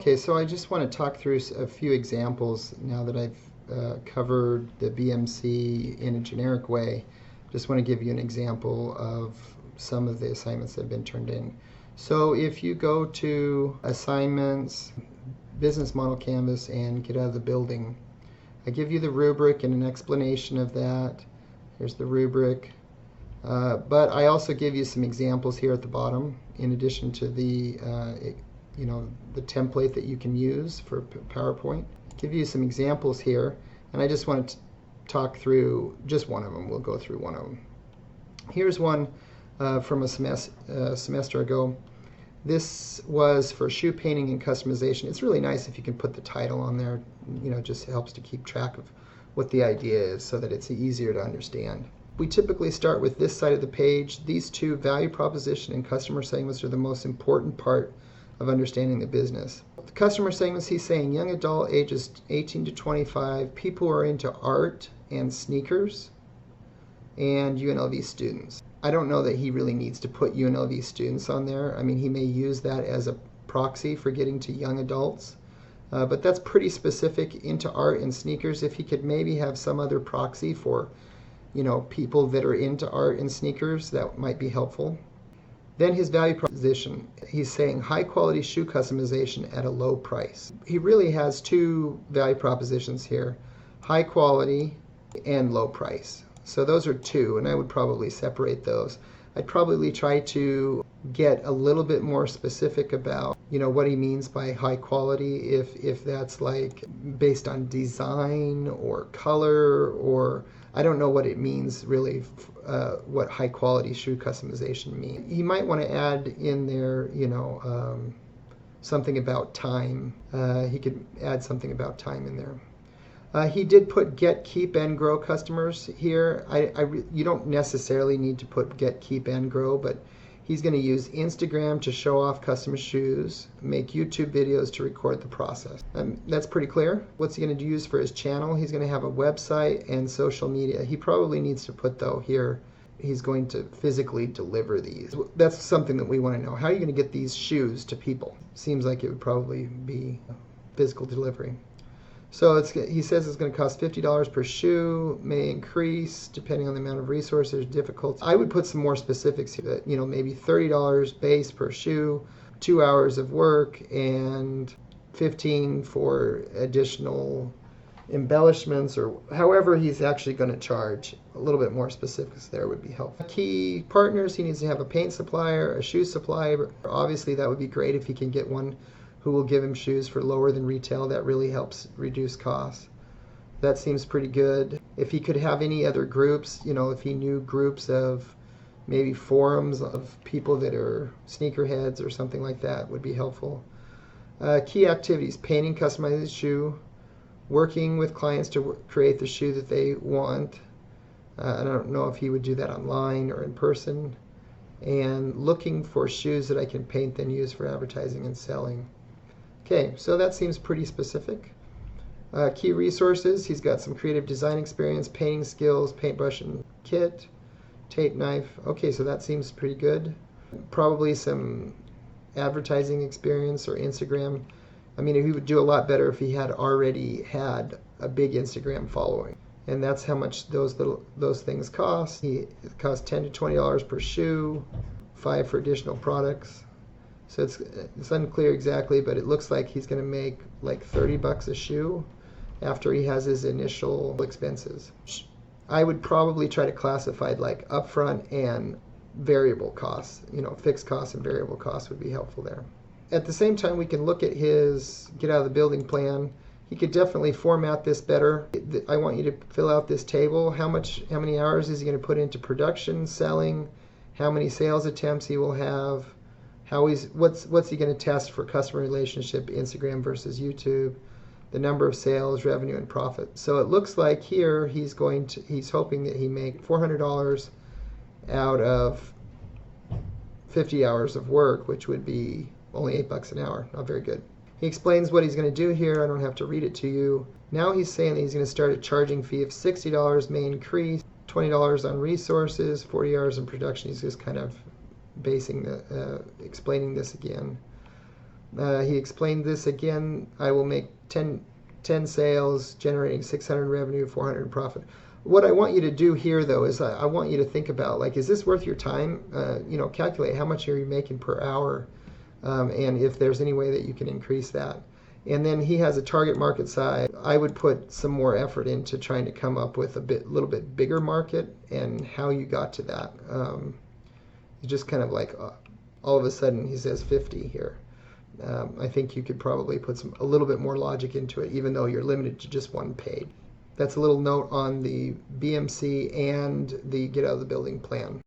Okay, so I just want to talk through a few examples now that I've covered the BMC in a generic way. Just want to give you an example of some of the assignments that have been turned in. So if you go to Assignments, Business Model Canvas, and Get Out of the Building, I give you the rubric and an explanation of that. Here's the rubric. But I also give you some examples here at the bottom, in addition to the the template that you can use for PowerPoint. Give you some examples here, and I just want to talk through just one of them. We'll go through one of them. Here's one from a semester ago. This was for shoe painting and customization. It's really nice if you can put the title on there. It just helps to keep track of what the idea is so that it's easier to understand. We typically start with this side of the page. These two, value proposition and customer segments, are the most important part of understanding the business. The customer segments, he's saying young adult ages 18 to 25, people who are into art and sneakers, and UNLV students. I don't know that he really needs to put UNLV students on there. I mean, he may use that as a proxy for getting to young adults, but that's pretty specific, into art and sneakers. If he could maybe have some other proxy for people that are into art and sneakers, that might be helpful. Then his value proposition, he's saying high quality shoe customization at a low price. He really has two value propositions here, high quality and low price. So those are two, and I would probably separate those. I'd probably try to get a little bit more specific about what he means by high quality, if that's like based on design or color, or I don't know what it means really, what high quality shoe customization means. He might want to add in there something about time. He could add something about time in there. He did put get, keep, and grow customers here. You don't necessarily need to put get, keep, and grow, but he's going to use Instagram to show off custom shoes, make YouTube videos to record the process. That's pretty clear. What's he going to use for his channel? He's going to have a website and social media. He probably needs to put, though, here, he's going to physically deliver these. That's something that we want to know. How are you going to get these shoes to people? Seems like it would probably be physical delivery. So he says it's going to cost $50 per shoe, may increase depending on the amount of resources, difficulty. I would put some more specifics here, maybe $30 base per shoe, 2 hours of work, and $15 for additional embellishments, or however he's actually going to charge. A little bit more specifics there would be helpful. Key partners, he needs to have a paint supplier, a shoe supplier. Obviously that would be great if he can get one who will give him shoes for lower than retail. That really helps reduce costs. That seems pretty good. If he could have any other groups, if he knew groups of maybe forums of people that are sneakerheads or something like that, would be helpful. Key activities: painting, customizing the shoe, working with clients to create the shoe that they want. I don't know if he would do that online or in person. And looking for shoes that I can paint then use for advertising and selling. Okay, so that seems pretty specific. Key resources, he's got some creative design experience, painting skills, paintbrush and kit, tape knife. Okay, so that seems pretty good. Probably some advertising experience or Instagram. I mean, he would do a lot better if he had already had a big Instagram following. And that's how much those things cost. It costs $10 to $20 per shoe, $5 for additional products. So it's unclear exactly, but it looks like he's going to make like $30 a shoe after he has his initial expenses. I would probably try to classify like upfront and variable costs. Fixed costs and variable costs would be helpful there. At the same time, we can look at his get out of the building plan. He could definitely format this better. I want you to fill out this table. How many hours is he going to put into production, selling? How many sales attempts he will have? What's he going to test for customer relationship, Instagram versus YouTube? The number of sales, revenue, and profit. So it looks like here he's hoping that he make $400 out of 50 hours of work, which would be only $8 an hour. Not very good. He explains what he's going to do here. I don't have to read it to you. Now he's saying that he's going to start a charging fee of $60, may increase, $20 on resources, 40 hours in production. He's just kind of explaining this again. He explained this again. I will make 10 sales, generating 600 revenue, 400 in profit. What I want you to do here, though, is I want you to think about, like, is this worth your time? Calculate how much are you making per hour, and if there's any way that you can increase that. And then he has a target market size. I would put some more effort into trying to come up with little bit bigger market and how you got to that. You just kind of like all of a sudden he says 50 here. I think you could probably put a little bit more logic into it, even though you're limited to just one page. That's a little note on the BMC and the Get Out of the Building plan.